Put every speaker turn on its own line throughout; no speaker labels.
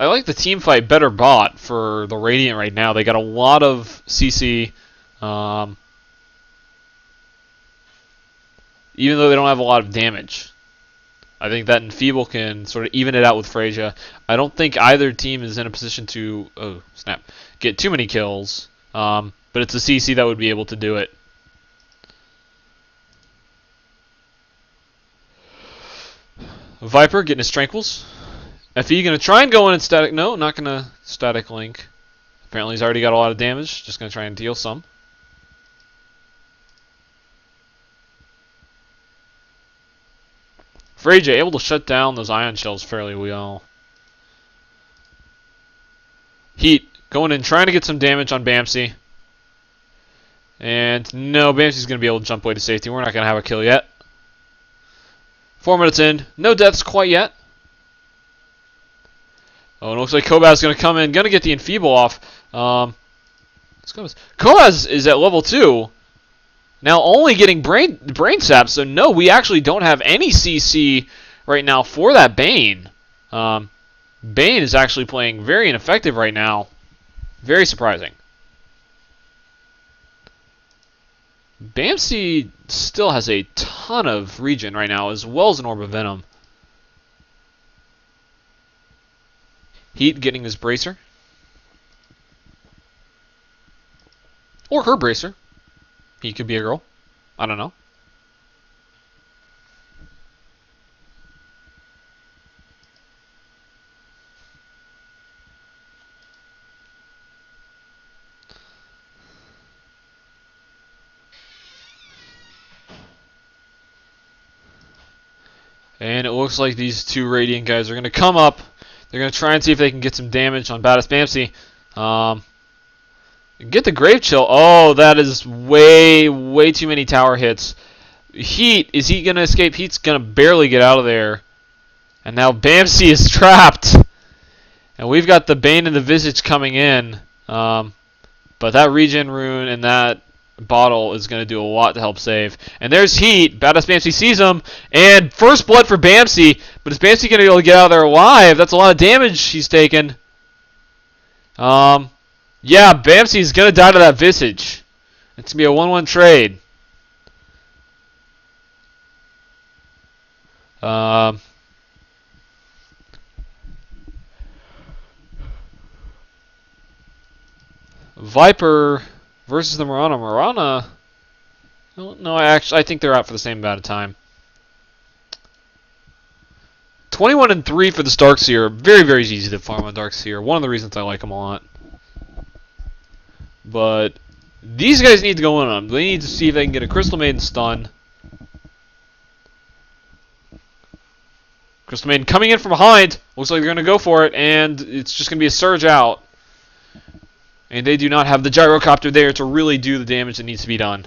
I like the team fight better bot for the Radiant right now. They got a lot of CC, even though they don't have a lot of damage. I think that Enfeeble can sort of even it out with Freyja. I don't think either team is in a position to, oh snap, get too many kills, but it's a CC that would be able to do it. Viper getting his Tranquils. FE going to try and go in and static. No, not going to static link. Apparently he's already got a lot of damage. Just going to try and deal some. Freyja able to shut down those ion shells fairly well. Heat going in, trying to get some damage on Bamsi. And no, Bamsi's going to be able to jump away to safety. We're not going to have a kill yet. 4 minutes in. No deaths quite yet. Oh, it looks like Kobaz going to come in. Going to get the Enfeeble off. Kobaz is at level 2. Now only getting brain sap. So no, we actually don't have any CC right now for that Bane. Bane is actually playing very ineffective right now. Very surprising. Bamsi still has a ton of regen right now, as well as an Orb of Venom. Heat getting his bracer. Or her bracer. He could be a girl. I don't know. And it looks like these two Radiant guys are going to come up. They're going to try and see if they can get some damage on Badass Bamsi. Get the Grave Chill. Oh, that is way too many tower hits. Heat, is he going to escape? Heat's going to barely get out of there. And now Bamsi is trapped. And we've got the Bane and the Visage coming in. But that regen rune and that bottle is going to do a lot to help save. And there's Heat. Badass Bamsi sees him. And first blood for Bamsi. But is Bamsi going to be able to get out of there alive? That's a lot of damage he's taken. Yeah, Bamsi's going to die to that Visage. It's going to be a 1-1 trade. Viper versus the Mirana. Mirana, no, I think they're out for the same amount of time. 21-3 for this Darkseer. Very easy to farm on Darkseer. One of the reasons I like them a lot. But these guys need to go in on them. They need to see if they can get a Crystal Maiden stun. Crystal Maiden coming in from behind. Looks like they're going to go for it, and it's just going to be a surge out. And they do not have the gyrocopter there to really do the damage that needs to be done.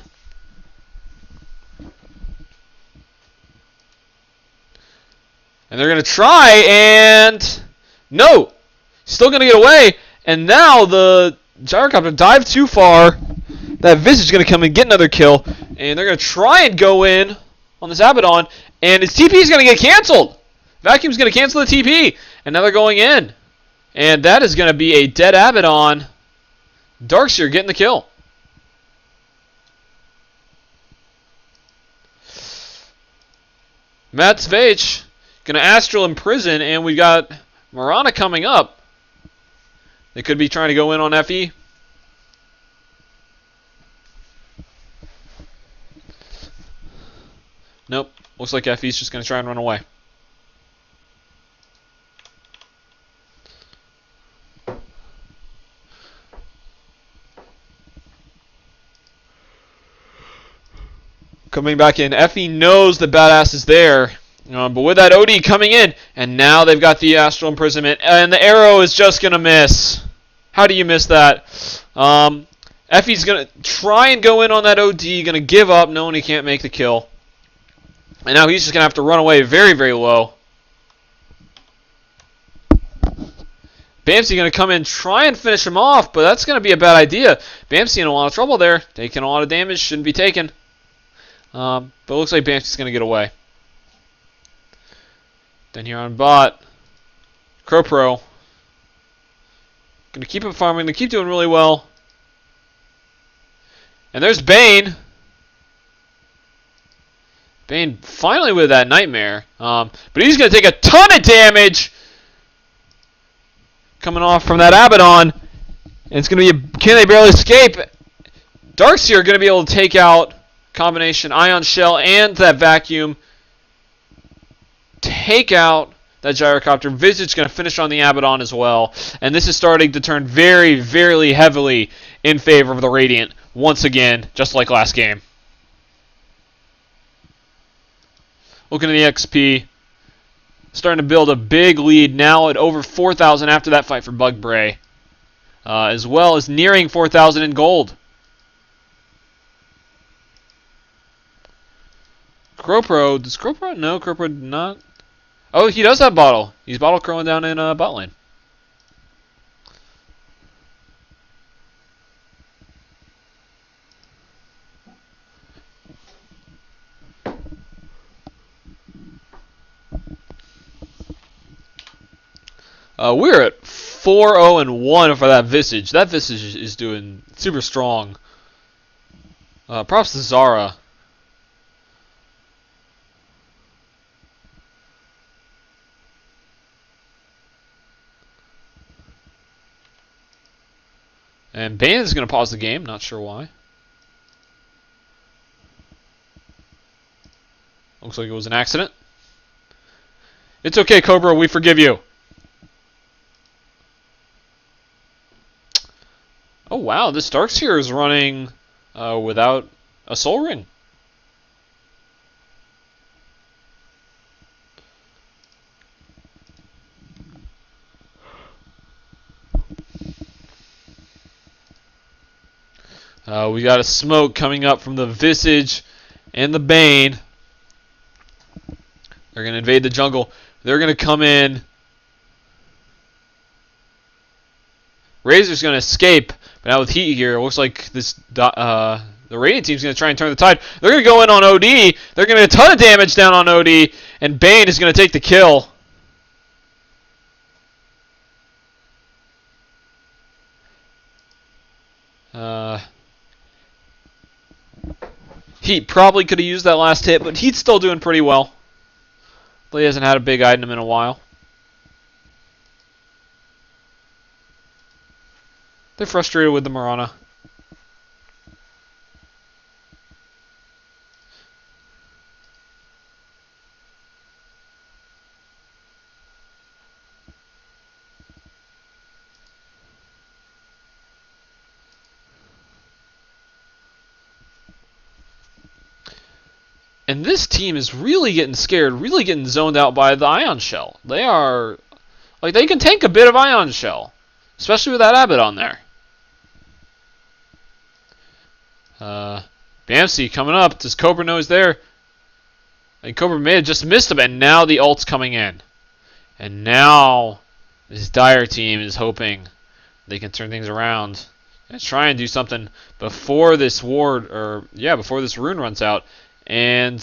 And they're going to try, and no! Still going to get away, and now the gyrocopter dived too far. That Visage is going to come and get another kill, and they're going to try and go in on this Abaddon, and his TP is going to get canceled. Vacuum's going to cancel the TP, and now they're going in. And that is going to be a dead Abaddon. Darkseer getting the kill. Matt Svech going to Astral Imprison, and we got Mirana coming up. They could be trying to go in on FE. Nope. Looks like FE's just going to try and run away. Coming back in, FE knows the Badass is there. But with that OD coming in, and now they've got the Astral Imprisonment, and the arrow is just going to miss. How do you miss that? FE's going to try and go in on that OD, going to give up, knowing he can't make the kill. And now he's just going to have to run away very low. Bamsi going to come in, try and finish him off, but that's going to be a bad idea. Bamsi in a lot of trouble there, taking a lot of damage, shouldn't be taken. But it looks like Bamsi's going to get away. Then here on bot, CrowPro Gonna keep it farming. They keep doing really well. And there's Bane. Bane finally with that nightmare. But he's gonna take a ton of damage coming off from that Abaddon. And it's gonna be can they barely escape? Darkseer are gonna be able to take out combination Ion Shell and that vacuum. Take out that gyrocopter. Visage going to finish on the Abaddon as well. And this is starting to turn very, very heavily in favor of the Radiant once again, just like last game. Looking at the XP. Starting to build a big lead now at over 4,000 after that fight for Bugbrae. As well as nearing 4,000 in gold. Cropro. Does Cropro? No, Cropro did not. Oh, he does have bottle. He's bottle curling down in bot lane. We're at 4-0-1 for that Visage. That Visage is doing super strong. Props to Zara. And Bane is going to pause the game, not sure why. Looks like it was an accident. It's okay, Cobra, we forgive you. Oh wow, this Darkseer is running without a soul ring. We got a smoke coming up from the Visage and the Bane. They're going to invade the jungle. They're going to come in. Razor's going to escape. But now with Heat here, it looks like this the Radiant team's going to try and turn the tide. They're going to go in on OD. They're going to get a ton of damage down on OD. And Bane is going to take the kill. Heat probably could have used that last hit, but Heat's still doing pretty well. But he hasn't had a big item in a while. They're frustrated with the Mirana. And this team is really getting scared, really getting zoned out by the Ion Shell. They are, like, they can tank a bit of Ion Shell, especially with that Abaddon there. Bamsey coming up. Does Cobra know he's there? And Cobra may have just missed him, and now the ult's coming in. And now this Dire team is hoping they can turn things around and try and do something before this ward, or yeah, before this rune runs out. And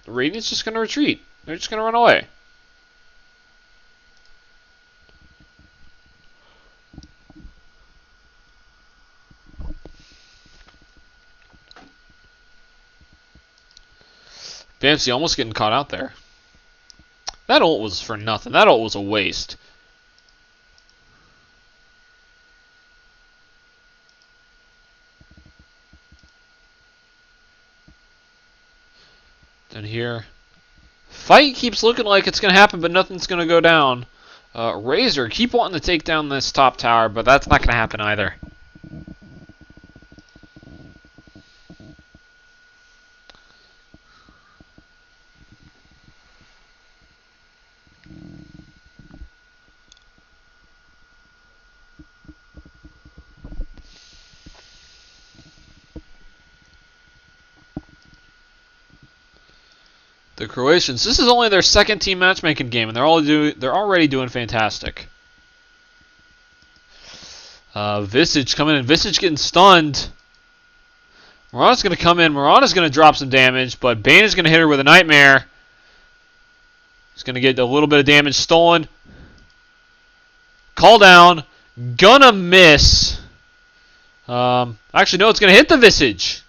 the Radiant's just going to retreat. They're just going to run away. Bamsey almost getting caught out there. That ult was for nothing. That ult was a waste. Then here, fight keeps looking like it's going to happen, but nothing's going to go down. Razor keep wanting to take down this top tower, but that's not going to happen either. The Croatians. This is only their second team matchmaking game, and they're already doing fantastic. Visage coming in. Visage getting stunned. Mirana's going to come in. Mirana's going to drop some damage, but Bane is going to hit her with a Nightmare. He's going to get a little bit of damage stolen. Call down. Gonna miss. Actually, no, it's gonna hit the Visage.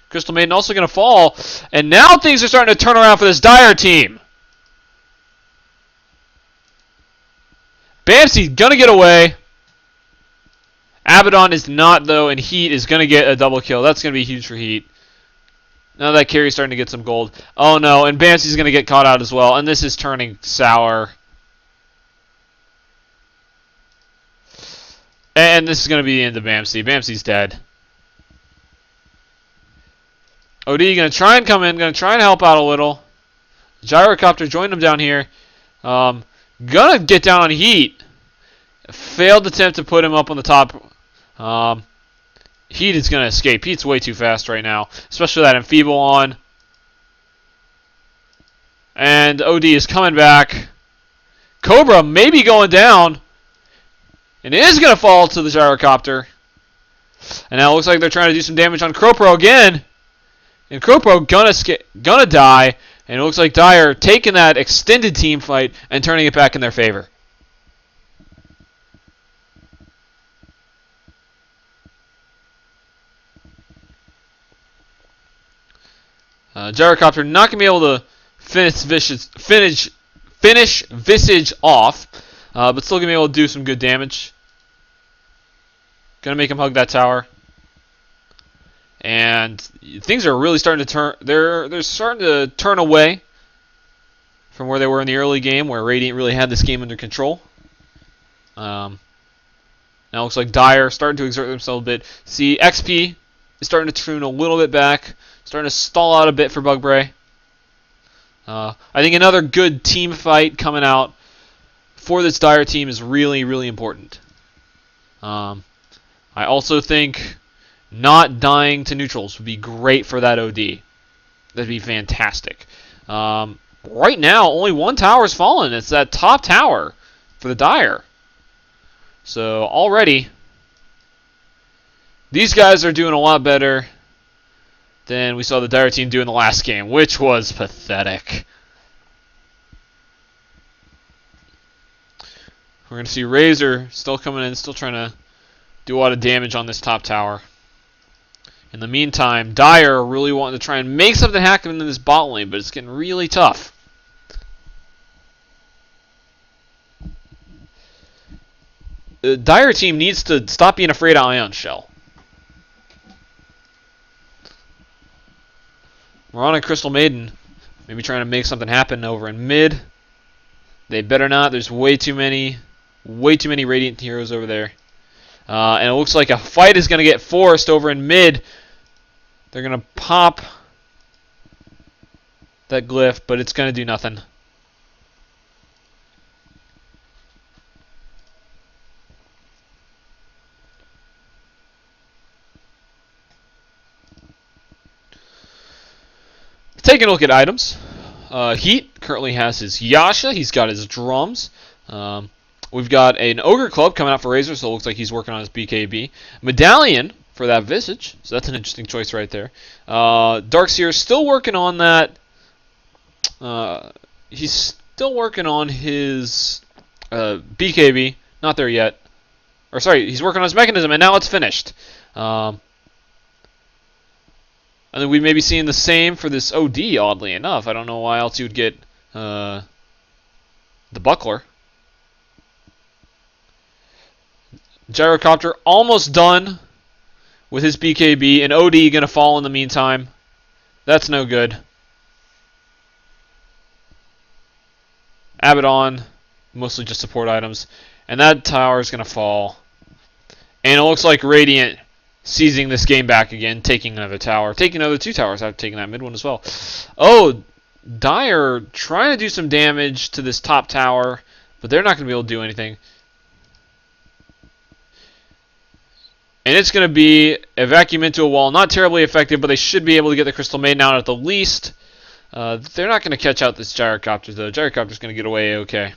Crystal Maiden also gonna fall. And now things are starting to turn around for this Dire team. Bamsi gonna get away. Abaddon is not, though, and Heat is going to get a double kill. That's going to be huge for Heat. Now that Carry's starting to get some gold. Oh, no, and Bamsi's going to get caught out as well, and this is turning sour. And this is going to be the end of Bamsi. Bamsi's dead. OD going to try and come in, going to try and help out a little. Gyrocopter joined him down here. Going to get down on Heat. Failed attempt to put him up on the top. Heat is going to escape. Heat's way too fast right now, especially with that Enfeeble on. And OD is coming back. Cobra may be going down. And it is going to fall to the Gyrocopter. And now it looks like they're trying to do some damage on Cropro again. And Cropro gonna die. And it looks like Dire taking that extended team fight and turning it back in their favor. Gyrocopter not going to be able to finish Visage off, but still going to be able to do some good damage. Going to make him hug that tower. And things are really starting to turn. They're starting to turn away from where they were in the early game, where Radiant really had this game under control. Now it looks like Dire starting to exert themselves a bit. See, XP is starting to tune a little bit back. Starting to stall out a bit for Bugbrae. I think another good team fight coming out for this Dire team is really, really important. I also think not dying to neutrals would be great for that OD. That'd be fantastic. Right now, only one tower's fallen. It's that top tower for the Dire. So already, these guys are doing a lot better than we saw the Dire team do in the last game, which was pathetic. We're going to see Razor still coming in, still trying to do a lot of damage on this top tower. In the meantime, Dire really wanting to try and make something happen in this bot lane, but it's getting really tough. The Dire team needs to stop being afraid of Ion Shell. Mirana and Crystal Maiden maybe trying to make something happen over in mid. They better not. There's way too many Radiant heroes over there. And it looks like a fight is going to get forced over in mid. They're going to pop that glyph, but it's going to do nothing. Taking a look at items. Heat currently has his Yasha. He's got his drums. We've got an Ogre Club coming out for Razor, so it looks like he's working on his BKB. Medallion for that Visage, so that's an interesting choice right there. Darkseer still working on that. He's still working on his BKB. Not there yet. Or sorry, he's working on his mechanism, and now it's finished. And then we may be seeing the same for this OD, oddly enough. I don't know why else you would get the Buckler. Gyrocopter almost done with his BKB, and OD going to fall in the meantime. That's no good. Abaddon, mostly just support items. And that tower is going to fall. And it looks like Radiant seizing this game back again, taking another tower. Taking another 2 towers after taking that mid one as well. Oh, Dire trying to do some damage to this top tower, but they're not going to be able to do anything. And it's going to be a vacuum into a wall. Not terribly effective, but they should be able to get the Crystal Maiden out at the least. They're not going to catch out this Gyrocopter, though. Gyrocopter's going to get away okay.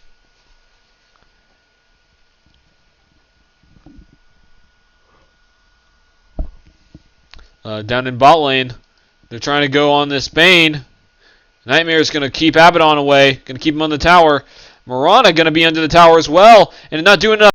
Down in bot lane, they're trying to go on this Bane. Nightmare is going to keep Abaddon away. Going to keep him on the tower. Mirana going to be under the tower as well. And not doing enough.